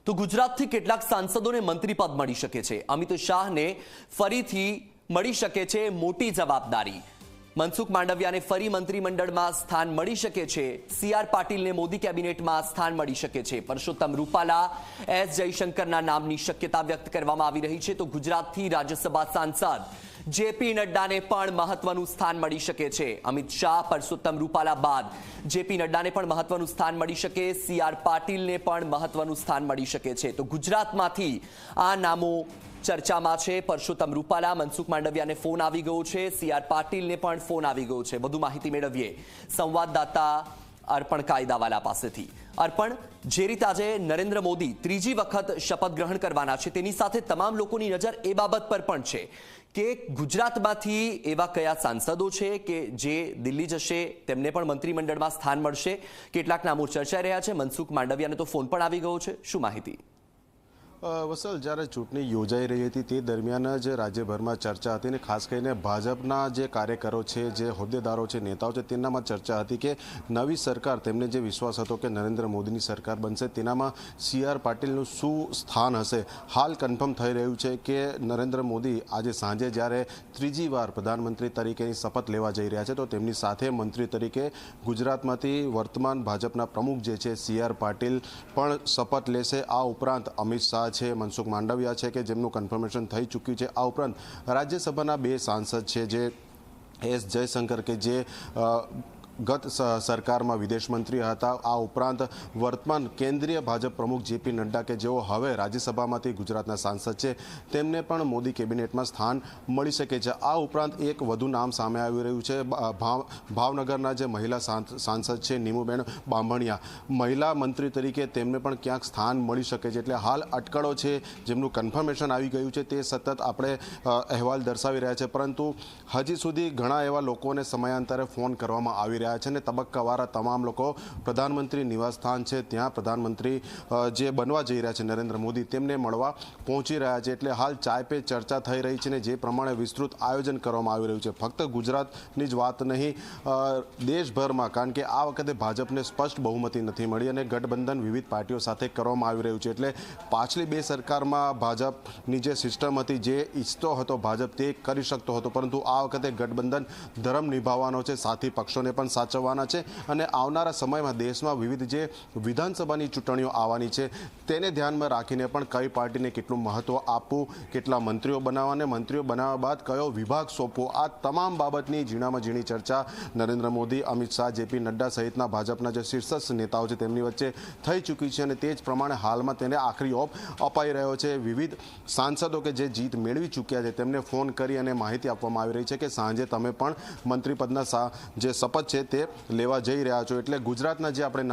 તો ગુજરાતથી કેટલાક સાંસદોને મંત્રી પદ મળી શકે છે। અમિત શાહને ફરીથી મળી શકે છે મોટી જવાબદારી। મનસુખ માંડવિયાને ફરી મંત્રીમંડળમાં સ્થાન મળી શકે છે। સીઆર પાટીલને મોદી કેબિનેટમાં સ્થાન મળી શકે છે। પરસોત્તમ રૂપાલા, એસ જયશંકરના નામની શક્યતા વ્યક્ત કરવામાં આવી રહી છે। તો ગુજરાતથી રાજ્યસભા સાંસદ જેપી નડ્ડાને પણ મહત્વનું સ્થાન મળી શકે છે। અમિત શાહ, પરસોત્તમ રૂપાલા બાદ જેપી નડ્ડાને પણ મહત્વનું સ્થાન મળી શકે, સીઆર પાટીલને પણ મહત્વનું સ્થાન મળી શકે છે। તો ગુજરાતમાંથી આ નામો ચર્ચામાં છે। પરસોત્તમ રૂપાલા, મનસુખ માંડવિયાને ફોન આવી ગયો છે, સીઆર પાટીલને પણ ફોન આવી ગયો છે। વધુ માહિતી મેળવીએ સંવાદદાતા અર્પણ કાયદાવાલા પાસેથી। અર્પણ, જે રીતે આજે નરેન્દ્ર મોદી ત્રીજી વખત શપથ ગ્રહણ કરવાના છે, તેની સાથે તમામ લોકોની નજર એ બાબત પર પણ છે કે ગુજરાતમાંથી એવા કયા સાંસદો છે કે જે દિલ્હી જશે, તેમને પણ મંત્રીમંડળમાં સ્થાન મળશે। કેટલાક નામો ચર્ચાઈ રહ્યા છે। મનસુખ માંડવિયાને તો ફોન પણ આવી ગયો છે। શું માહિતી? વસલ, જ્યારે ચૂંટણી યોજાઈ રહી હતી તે દરમિયાન જ રાજ્યભરમાં ચર્ચા હતી અને ખાસ કરીને ભાજપના જે કાર્યકરો છે, જે હોદ્દેદારો છે, નેતાઓ છે, તેનામાં ચર્ચા હતી કે નવી સરકાર, તેમને જે વિશ્વાસ હતો કે નરેન્દ્ર મોદીની સરકાર બનશે, તેનામાં સીઆર પાટીલનું શું સ્થાન હશે। હાલ કન્ફર્મ થઈ રહ્યું છે કે નરેન્દ્ર મોદી આજે સાંજે જ્યારે ત્રીજી વાર પ્રધાનમંત્રી તરીકેની શપથ લેવા જઈ રહ્યા છે, તો તેમની સાથે મંત્રી તરીકે ગુજરાતમાંથી વર્તમાન ભાજપના પ્રમુખ જે છે સીઆર પાટીલ પણ શપથ લેશે। આ ઉપરાંત અમિત શાહ છે, મનસુખ માંડવિયા છે કે જેમનું કન્ફર્મેશન થઈ ચૂક્યું છે। આ ઉપરાંત રાજ્યસભાના બે સાંસદ છે, જે એસ જયશંકર કે જે ગત સરકારમાં વિદેશ મંત્રી હતા, આ ઉપરાંત વર્તમાન કેન્દ્રીય ભાજપ પ્રમુખ જેપી નડ્ડા કે જેઓ હવે રાજ્યસભામાંથી ગુજરાતના સાંસદ છે, તેમને પણ મોદી કેબિનેટમાં સ્થાન મળી શકે છે। આ ઉપરાંત એક વધુ નામ સામે આવી રહ્યું છે, ભાવનગરના જે મહિલા સાંસદ છે નીમુબેન બાંભણિયા, મહિલા મંત્રી તરીકે તેમને પણ ક્યાંક સ્થાન મળી શકે છે। એટલે હાલ અટકળો છે, જેમનું કન્ફર્મેશન આવી ગયું છે, તે સતત આપણે અહેવાલ દર્શાવી રહ્યા છે, પરંતુ હજી સુધી ઘણા એવા લોકોને સમયાંતરે ફોન કરવામાં આવી રહ્યા છે અને તબક્કાવાર તમામ લોકો પ્રધાનમંત્રી નિવાસસ્થાન છે, ત્યાં પ્રધાનમંત્રી જે બનવા જઈ રહ્યા છે નરેન્દ્ર મોદી, તેમને મળવા પહોંચી રહ્યા છે। એટલે હાલ ચાય પે ચર્ચા થઈ રહી છે ને જે પ્રમાણે વિસ્તૃત આયોજન કરવામાં આવી રહ્યું છે, ફક્ત ગુજરાતની જ વાત નહીં, દેશભરમાં, કારણ કે આ વખતે ભાજપને સ્પષ્ટ બહુમતી નથી મળી અને ગઠબંધન વિવિધ પાર્ટીઓ સાથે કરવામાં આવી રહ્યું છે। એટલે પાછલી બે સરકારમાં ભાજપની જે સિસ્ટમ હતી, જે ઈચ્છતો હતો ભાજપ તે કરી શકતો હતો, પરંતુ આ વખતે ગઠબંધન ધર્મ નિભાવવાનો છે, સાથી પક્ષોને પણ સાચવવાના છે અને આવનારા સમયમાં દેશમાં વિવિધ જે વિધાનસભાની ચૂંટણીઓ આવવાની છે, તેને ધ્યાનમાં રાખીને પણ કઈ પાર્ટીને કેટલું મહત્વ આપવું, કેટલા મંત્રીઓ બનાવવા અને મંત્રીઓ બનાવ્યા બાદ કયો વિભાગ સોંપવો, આ તમામ બાબતની ઝીણામાં ઝીણી ચર્ચા નરેન્દ્ર મોદી, અમિત શાહ, જેપી નડ્ડા સહિતના ભાજપના જે શીર્ષસ્થ નેતાઓ છે તેમની વચ્ચે થઈ ચૂકી છે અને તે જ પ્રમાણે હાલમાં તેને આખરી ઓપ અપાઈ રહ્યો છે। વિવિધ સાંસદો કે જે જીત મેળવી ચૂક્યા છે તેમને ફોન કરી અને માહિતી આપવામાં આવી રહી છે કે સાંજે તમે પણ મંત્રીપદના જે શપથ છે તે લેવા જઈ રહ્યા છો। એટલે ગુજરાતના જે આપણે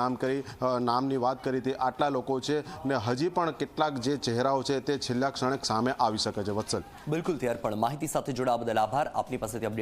નામની વાત કરી તે આટલા લોકો છે ને હજી પણ કેટલાક જે ચહેરાઓ છે તે છેલ્લા ક્ષણે સામે આવી શકે છે। વત્સલ, બિલકુલ, ત્યાર પણ માહિતી સાથે જોડાવા બદલ આભાર। આપની પાસેથી અપડેટ